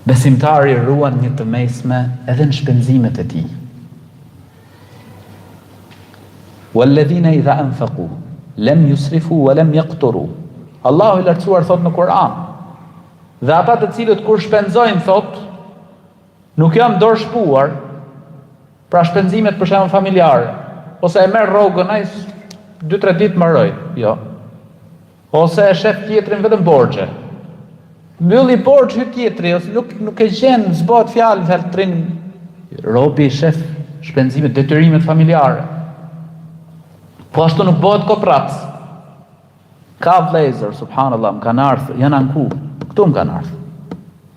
Besimtari ruan një të mesme edhe në shpenzimet e tij. Walladhina idha anfaqu lam yusrifu wa lam yaqturu. Allahu i lartësuar thot në Kur'an, dhe ata të cilët kur shpenzojnë thot, nuk janë dorë shpuar, pra shpenzimet për shembull familjare, ose e merr rrogën ai 2-3 ditë mbaroj, jo. Ose e shef tjetrin vetëm borxhe. Mbylli borxh hyj tjetri, ose nuk e gjen, zbohet fjalë veltrin. Robi shef shpenzimet, detyrimet familjare. Po ashtu nuk bëhet koprac. Ka vlezër, subhanallahu, më kanë ardhur, janë anku. Këtu më kanë ardhur.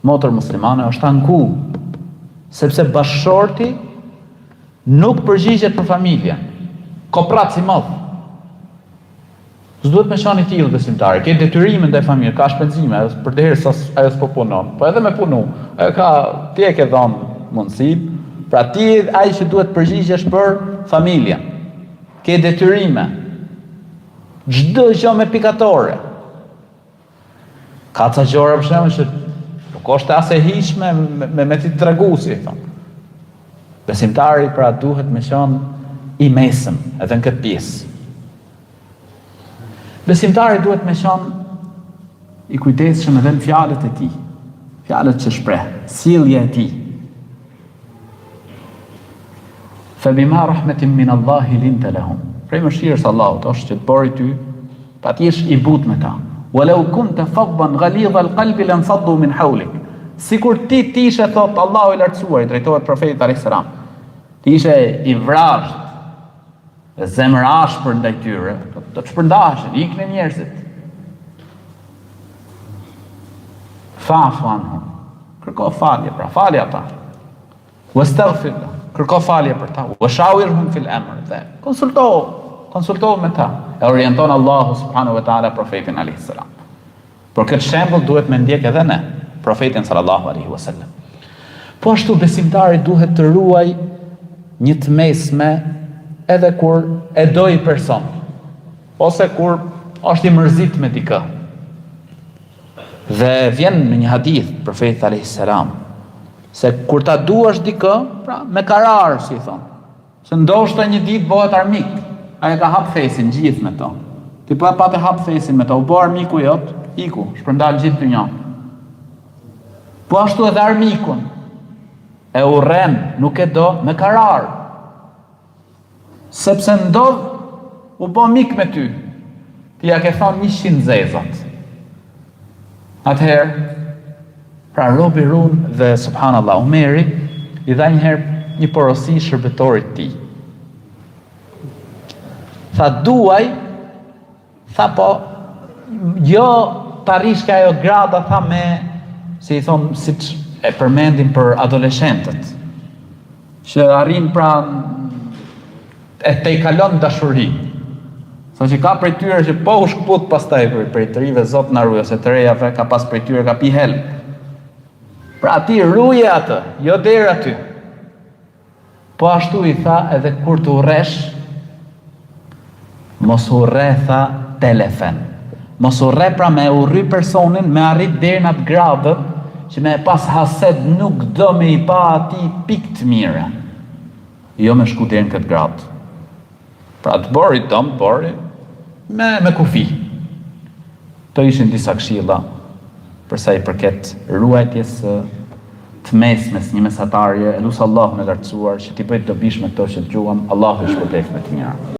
Motër muslimane është anku, sepse bashkëshorti nuk përgjigjet për familjen. Koprac i madh. S'duhet me shani tillë besimtari, ke detyrimin ndaj familjes, ka shpenzime, përderisa ajo s'po punon, po edhe me punu, ajo ka, ti e ke dhënë mundësi, pra ti ai që duhet përgjigjesh për familjen. Ke detyrime. Çdo gjë me pikatore. Ka ca gjëra për shembull që nuk është as e hiqshme me ti treguesi, thon. Besimtari pra duhet me qenë i mesëm edhe në këtë pjesë. Besimtari duhet me qenë i kujdesshëm edhe në fjalët e tij, fjalët që shpreh, sjellja e tij. Fabima rahmetin min Allahi linta lahum. Prej mëshirës Allahut është që të bori ty, pa ti jesh i butë me ta. Walau kunta faddan ghalidha alqalbi lanfaddu min hawlik. Sikur ti ishe, thot Allahu i lartësuar, i drejtohet profetit alayhis salam. Ti ishe i vrazhët, dhe zemër ashpër ndaj tyre, do të shpërndaheshin, iknin njerëzit. Fa'fu anhum. Kërko falje, pra falje ata. Wastaghfir lahum. Kërko falje për ta. Washawirhum fil amr. Dhe konsultohu me ta. E orienton Allahu subhanahu wa taala profetin alayhis salam. Por këtë shembull duhet me ndjek edhe ne, profetin sallallahu alaihi wasallam. Po ashtu besimtari duhet të ruaj një të mesme edhe kur e doj person, ose kur është i mërzit me dikë. Dhe vjen në një hadith profetit alayhis salam se kur ta duash dikë, pra me karar, si thon. Se ndoshta një ditë bëhet armik, ai ka hap fesin gjithë me to. Ti pa të hap fesin me to, u bë armiku jot, iku, shpërndal gjithë dynjan. Po ashtu edhe armikun e urren, nuk e do, me karar. Sepse ndodh u bë mik me ty. Ti ja ke thonë 100 zezat. Atëherë, pra robi run dhe subhanallahu, Umeri i dha njëherë një porosi shërbetorit ti. Tha duaj, tha po, jo të arishka ajo grada, tha me, si i thonë, si që e përmendim për adoleshentët, që arrin pra e te i kalon dashuri. Sa që ka prej tyre që po u shkput pastaj prej të rive zot në rruje, ose të rejave ka pas prej tyre ka pi helm. Pra ti rruje atë, jo derë aty. Po ashtu i tha edhe kur të urresh, mos urre, tha, telefen. Mos urre pra me urry personin, me arrit derë në atë gradë, që me pas haset nuk do me i pa ati pik të mire. Jo me shku derë në këtë gradë. Pra të bori tëmë, bori me kufi. To ishin disa këshilla përsa i përket ruajtjes të mesmes një mesatarje, elusë Allahu në lartësuar, që t'i bëjt dobishme këto që të gjuam, Allahu i shpërblet me të mirë.